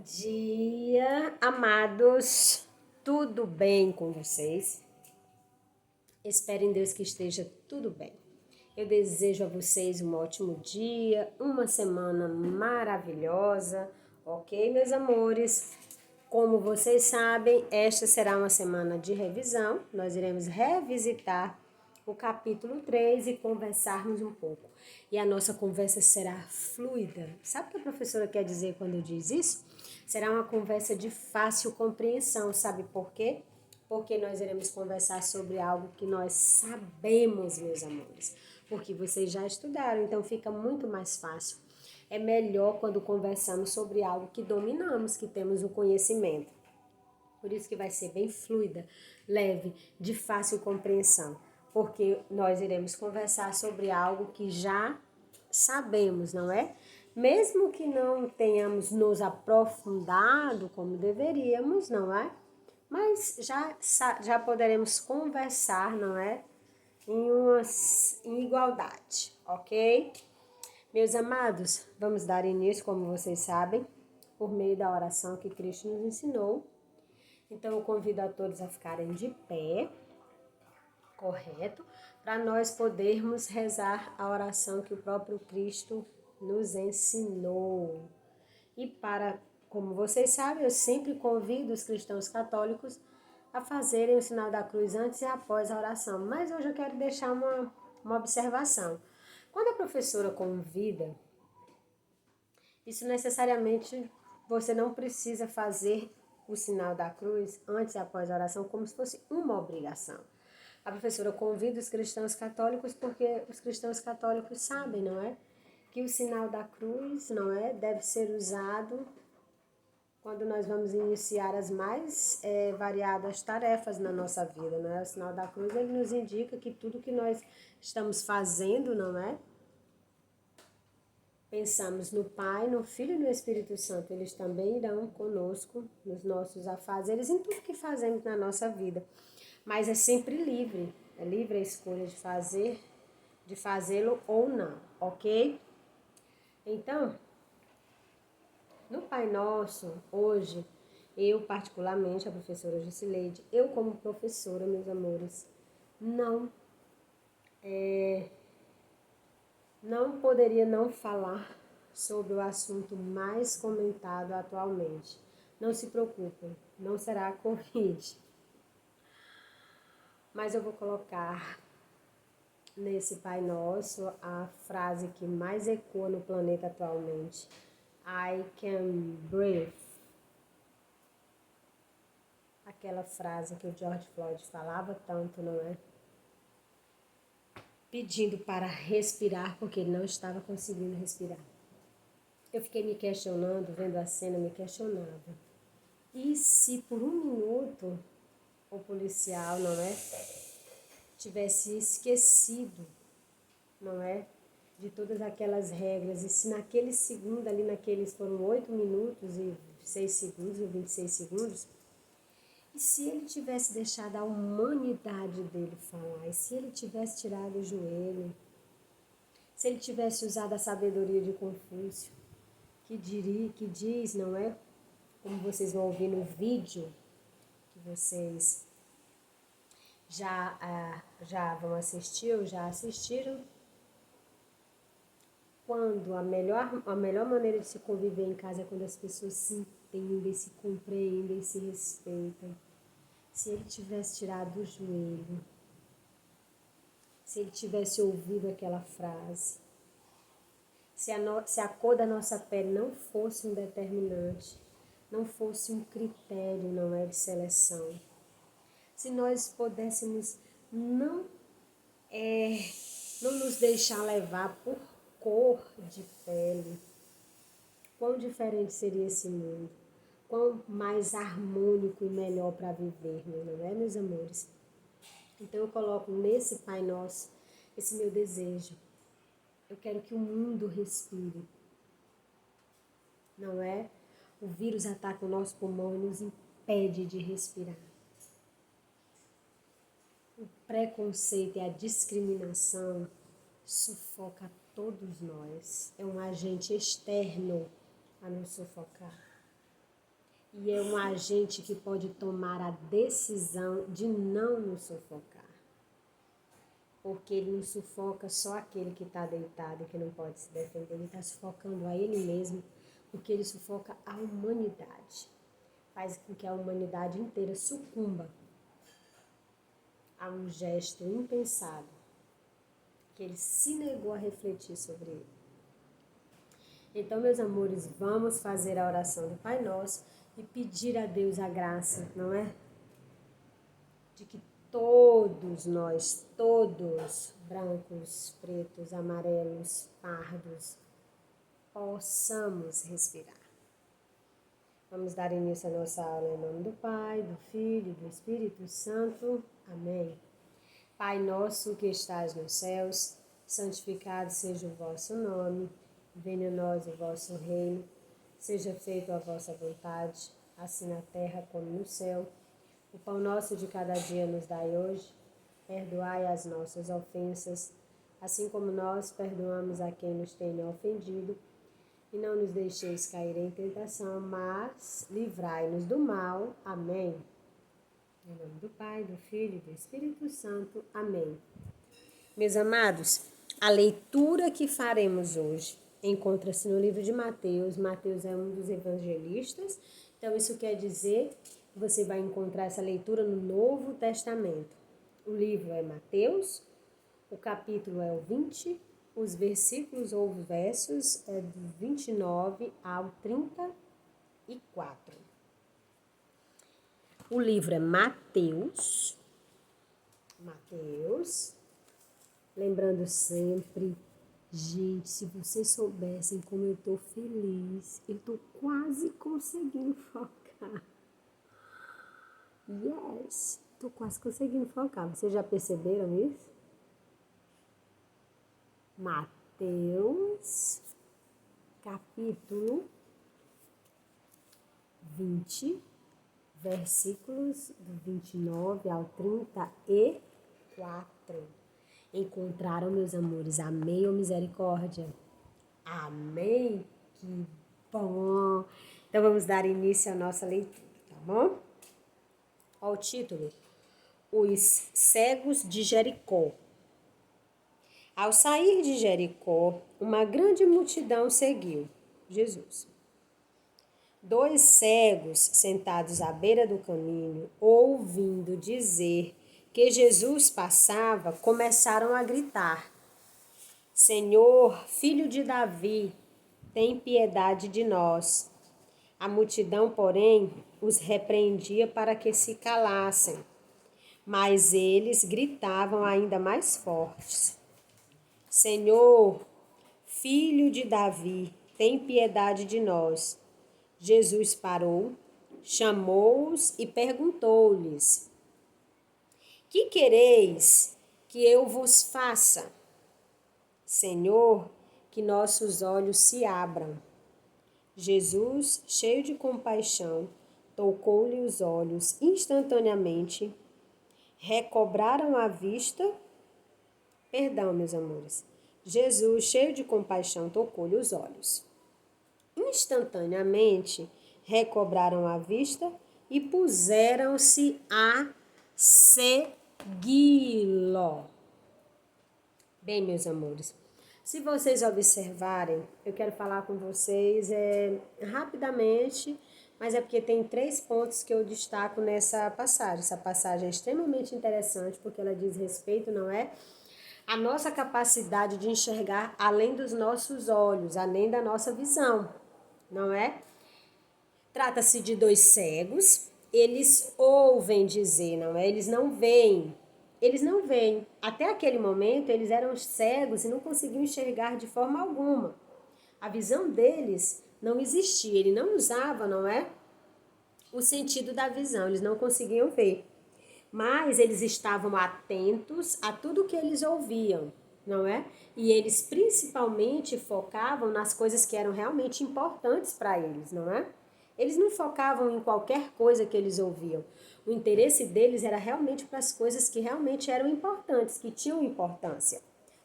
dia, amados. Tudo bem com vocês? Espero em Deus que esteja tudo bem. Eu desejo a vocês um ótimo dia, uma semana maravilhosa, ok, meus amores? Como vocês sabem, esta será uma semana de revisão. Nós iremos revisitar o capítulo 3 e conversarmos um pouco. E a nossa conversa será fluida. Sabe o que a professora quer dizer quando diz isso? Será uma conversa de fácil compreensão. Sabe por quê? Porque nós iremos conversar sobre algo que nós sabemos, meus amores. Porque vocês já estudaram, então fica muito mais fácil. É melhor quando conversamos sobre algo que dominamos, que temos o conhecimento. Por isso que vai ser bem fluida, leve, de fácil compreensão. Porque nós iremos conversar sobre algo que já sabemos, não é? Mesmo que não tenhamos nos aprofundado como deveríamos, não é? Mas já poderemos conversar, não é? Em igualdade, ok? Meus amados, vamos dar início, como vocês sabem, por meio da oração que Cristo nos ensinou. Então, eu convido a todos a ficarem de pé, correto? Para nós podermos rezar a oração que o próprio Cristo nos ensinou. E como vocês sabem, eu sempre convido os cristãos católicos a fazerem o sinal da cruz antes e após a oração. Mas hoje eu quero deixar uma observação. Quando a professora convida, isso necessariamente você não precisa fazer o sinal da cruz antes e após a oração como se fosse uma obrigação. A professora convida os cristãos católicos porque os cristãos católicos sabem, não é? Que o sinal da cruz, não é? Deve ser usado quando nós vamos iniciar as mais variadas tarefas na nossa vida, não é? O sinal da cruz, ele nos indica que tudo que nós estamos fazendo, não é? Pensamos no Pai, no Filho e no Espírito Santo. Eles também irão conosco nos nossos afazeres, em tudo que fazemos na nossa vida. Mas é sempre livre. É livre a escolha de fazê-lo ou não, ok? Então, no Pai Nosso, hoje, eu particularmente, a professora Jusileide, eu como professora, meus amores, não poderia não falar sobre o assunto mais comentado atualmente. Não se preocupem, não será a Covid. Mas eu vou colocar nesse Pai Nosso a frase que mais ecoa no planeta atualmente. I can breathe. Aquela frase que o George Floyd falava tanto, não é? Pedindo para respirar porque ele não estava conseguindo respirar. Eu fiquei me questionando, vendo a cena, me questionava. E se por um minuto o policial, não é, tivesse esquecido, não é, de todas aquelas regras, e se naquele segundo ali, foram 8 minutos e 6 segundos, ou 26 segundos, e se ele tivesse deixado a humanidade dele falar, e se ele tivesse tirado o joelho, se ele tivesse usado a sabedoria de Confúcio, que diz, não é, como vocês vão ouvir no vídeo, que vocês já vão assistir ou já assistiram, quando a melhor maneira de se conviver em casa é quando as pessoas se entendem, se compreendem, se respeitam. Se ele tivesse tirado o joelho, se ele tivesse ouvido aquela frase, se a cor da nossa pele não fosse um determinante, não fosse um critério, não é, de seleção, se nós pudéssemos não nos deixar levar por cor de pele, quão diferente seria esse mundo, quão mais harmônico e melhor para viver, não é, meus amores? Então eu coloco nesse Pai Nosso esse meu desejo. Eu quero que o mundo respire, não é? O vírus ataca o nosso pulmão e nos impede de respirar. O preconceito e a discriminação sufoca todos nós. É um agente externo a nos sufocar. e é um agente que pode tomar a decisão de não nos sufocar. Porque ele não sufoca só aquele que está deitado e que não pode se defender, ele está sufocando a ele mesmo, porque ele sufoca a humanidade. Faz com que a humanidade inteira sucumba a um gesto impensado, que ele se negou a refletir sobre ele. Então, meus amores, vamos fazer a oração do Pai Nosso e pedir a Deus a graça, não é? De que todos nós, todos, brancos, pretos, amarelos, pardos, possamos respirar. Vamos dar início à nossa aula em nome do Pai, do Filho e do Espírito Santo. Amém. Pai nosso que estás nos céus, santificado seja o vosso nome. Venha a nós o vosso reino. Seja feita a vossa vontade, assim na terra como no céu. O pão nosso de cada dia nos dai hoje. Perdoai as nossas ofensas, assim como nós perdoamos a quem nos tenha ofendido. E não nos deixeis cair em tentação, mas livrai-nos do mal. Amém. Em nome do Pai, do Filho e do Espírito Santo. Amém. Meus amados, a leitura que faremos hoje encontra-se no livro de Mateus. Mateus é um dos evangelistas. Então, isso quer dizer que você vai encontrar essa leitura no Novo Testamento. O livro é Mateus, o capítulo é o 20, os versículos ou versos é do 29 ao 34. O livro é Mateus. Lembrando sempre, gente, se vocês soubessem como eu tô feliz, eu tô quase conseguindo focar. Yes, tô quase conseguindo focar. Vocês já perceberam isso? Mateus, capítulo 20, versículos do 29 ao 34. Encontraram, meus amores, amém ou misericórdia? Amém? Que bom! Então vamos dar início à nossa leitura, tá bom? Olha o título: Os cegos de Jericó. Ao sair de Jericó, uma grande multidão seguiu Jesus. 2 cegos sentados à beira do caminho, ouvindo dizer que Jesus passava, começaram a gritar: Senhor, filho de Davi, tem piedade de nós. A multidão, porém, os repreendia para que se calassem, mas eles gritavam ainda mais fortes: Senhor, filho de Davi, tem piedade de nós. Jesus parou, chamou-os e perguntou-lhes: Que quereis que eu vos faça? Senhor, que nossos olhos se abram. Jesus, cheio de compaixão, tocou-lhe os olhos instantaneamente, recobraram a vista. Perdão, meus amores. Jesus, cheio de compaixão, tocou-lhe os olhos. Instantaneamente, recobraram a vista e puseram-se a segui-lo. Bem, meus amores, se vocês observarem, eu quero falar com vocês rapidamente, mas é porque tem 3 pontos que eu destaco nessa passagem. Essa passagem é extremamente interessante porque ela diz respeito, não é? A nossa capacidade de enxergar além dos nossos olhos, além da nossa visão, não é? Trata-se de 2 cegos, eles ouvem dizer, não é? Eles não veem. Até aquele momento, eles eram cegos e não conseguiam enxergar de forma alguma. A visão deles não existia, ele não usava, não é? O sentido da visão, eles não conseguiam ver. Mas eles estavam atentos a tudo que eles ouviam, não é? E eles principalmente focavam nas coisas que eram realmente importantes para eles, não é? Eles não focavam em qualquer coisa que eles ouviam. O interesse deles era realmente para as coisas que realmente eram importantes, que tinham importância,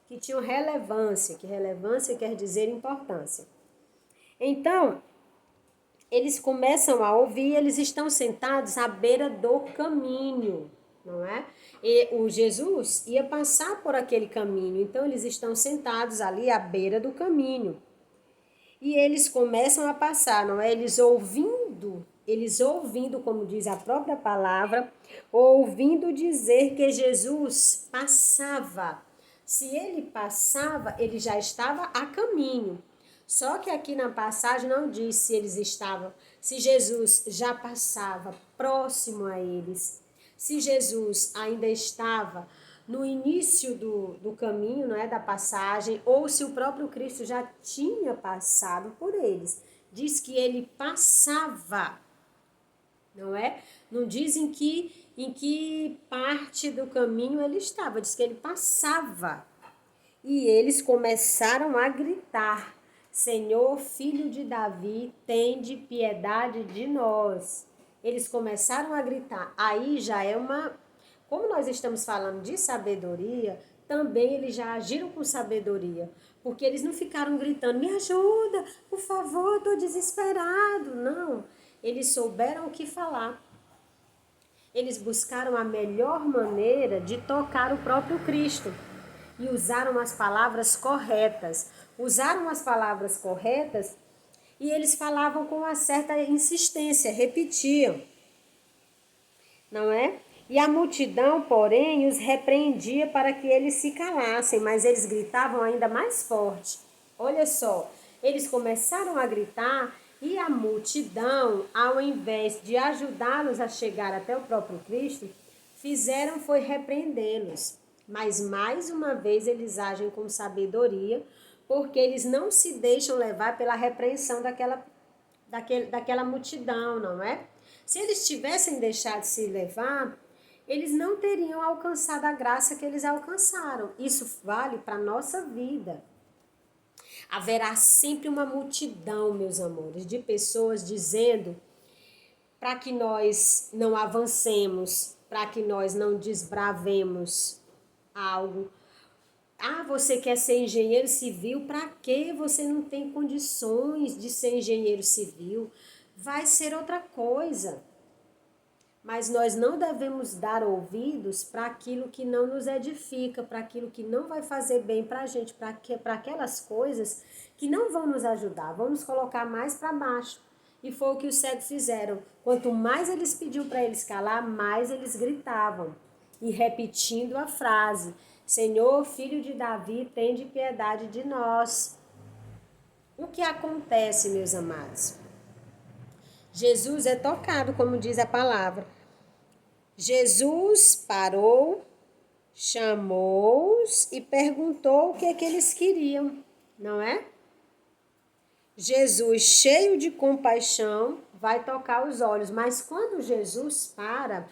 que tinham relevância, que relevância quer dizer importância. Então, eles começam a ouvir, eles estão sentados à beira do caminho, não é? E o Jesus ia passar por aquele caminho, então eles estão sentados ali à beira do caminho. E eles começam a passar, não é? Eles ouvindo, como diz a própria palavra, ouvindo dizer que Jesus passava. Se ele passava, ele já estava a caminho. Só que aqui na passagem não diz se eles estavam, se Jesus já passava próximo a eles, se Jesus ainda estava no início do caminho, não é, da passagem, ou se o próprio Cristo já tinha passado por eles. Diz que ele passava, não é? Não diz em que parte do caminho ele estava, diz que ele passava. E eles começaram a gritar: Senhor, filho de Davi, tende piedade de nós. Eles começaram a gritar. Aí já é uma... Como nós estamos falando de sabedoria, também eles já agiram com sabedoria. Porque eles não ficaram gritando: me ajuda, por favor, estou desesperado. Não, eles souberam o que falar. Eles buscaram a melhor maneira de tocar o próprio Cristo. E usaram as palavras corretas. Usaram as palavras corretas e eles falavam com uma certa insistência, repetiam, não é? E a multidão, porém, os repreendia para que eles se calassem, mas eles gritavam ainda mais forte. Olha só, eles começaram a gritar e a multidão, ao invés de ajudá-los a chegar até o próprio Cristo, fizeram foi repreendê-los. Mas mais uma vez eles agem com sabedoria, porque eles não se deixam levar pela repreensão daquela multidão, não é? Se eles tivessem deixado de se levar, eles não teriam alcançado a graça que eles alcançaram. Isso vale para a nossa vida. Haverá sempre uma multidão, meus amores, de pessoas dizendo para que nós não avancemos, para que nós não desbravemos algo. Ah, você quer ser engenheiro civil? Para que você não tem condições de ser engenheiro civil? Vai ser outra coisa. Mas nós não devemos dar ouvidos para aquilo que não nos edifica, para aquilo que não vai fazer bem para a gente, para aquelas coisas que não vão nos ajudar, vão nos colocar mais para baixo. E foi o que os cegos fizeram. Quanto mais eles pediam para eles calar, mais eles gritavam. E repetindo a frase: Senhor, filho de Davi, tende piedade de nós. O que acontece, meus amados? Jesus é tocado, como diz a palavra. Jesus parou, chamou-os e perguntou o que é que eles queriam, não é? Jesus, cheio de compaixão, vai tocar os olhos, mas quando Jesus para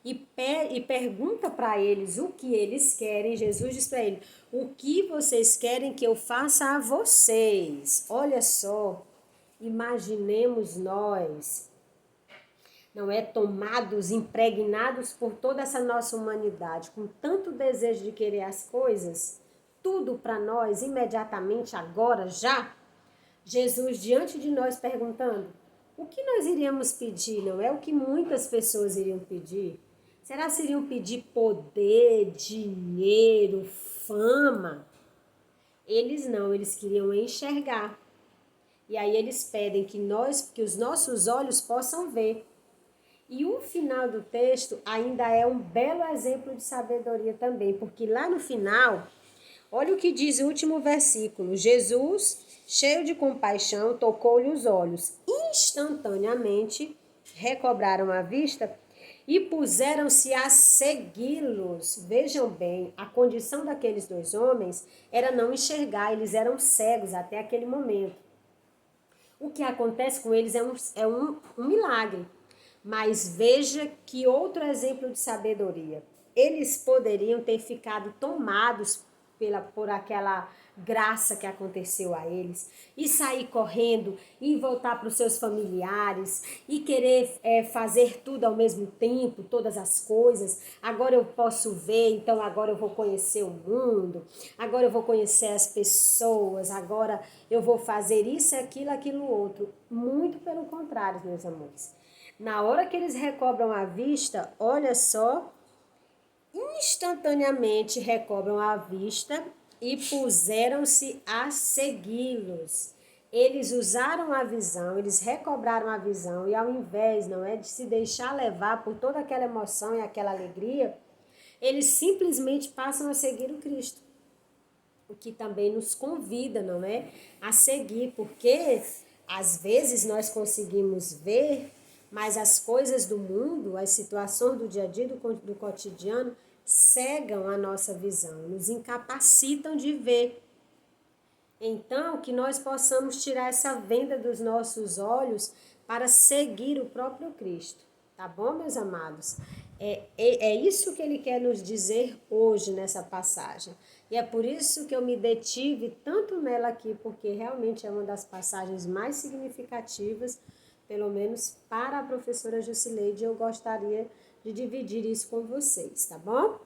e pergunta para eles o que eles querem, Jesus diz para eles: o que vocês querem que eu faça a vocês? Olha só, imaginemos nós, não é, tomados, impregnados por toda essa nossa humanidade, com tanto desejo de querer as coisas, tudo para nós imediatamente, agora, já. Jesus diante de nós perguntando: o que nós iríamos pedir? Não é o que muitas pessoas iriam pedir? Será que iriam pedir poder, dinheiro, fama? Eles não, eles queriam enxergar. E aí eles pedem que os nossos olhos possam ver. E o final do texto ainda é um belo exemplo de sabedoria também, porque lá no final, olha o que diz o último versículo: Jesus, cheio de compaixão, tocou-lhe os olhos. Instantaneamente recobraram a vista e puseram-se a segui-los. Vejam bem, a condição daqueles dois homens era não enxergar, eles eram cegos até aquele momento. O que acontece com eles é um milagre. Mas veja que outro exemplo de sabedoria. Eles poderiam ter ficado tomados por aquela graça que aconteceu a eles, e sair correndo, e voltar para os seus familiares, e querer fazer tudo ao mesmo tempo, todas as coisas. Agora eu posso ver, então agora eu vou conhecer o mundo, agora eu vou conhecer as pessoas, agora eu vou fazer isso, aquilo, aquilo outro. Muito pelo contrário, meus amores. Na hora que eles recobram a vista, olha só, instantaneamente recobram a vista e puseram-se a segui-los. Eles usaram a visão, eles recobraram a visão e ao invés, não é, de se deixar levar por toda aquela emoção e aquela alegria, eles simplesmente passam a seguir o Cristo. O que também nos convida, não é, a seguir, porque às vezes nós conseguimos ver, mas as coisas do mundo, as situações do dia a dia, do cotidiano, cegam a nossa visão, nos incapacitam de ver. Então, que nós possamos tirar essa venda dos nossos olhos para seguir o próprio Cristo. Tá bom, meus amados? É isso que ele quer nos dizer hoje nessa passagem. E é por isso que eu me detive tanto nela aqui, porque realmente é uma das passagens mais significativas, pelo menos para a professora Jusileide, eu gostaria de dividir isso com vocês, tá bom?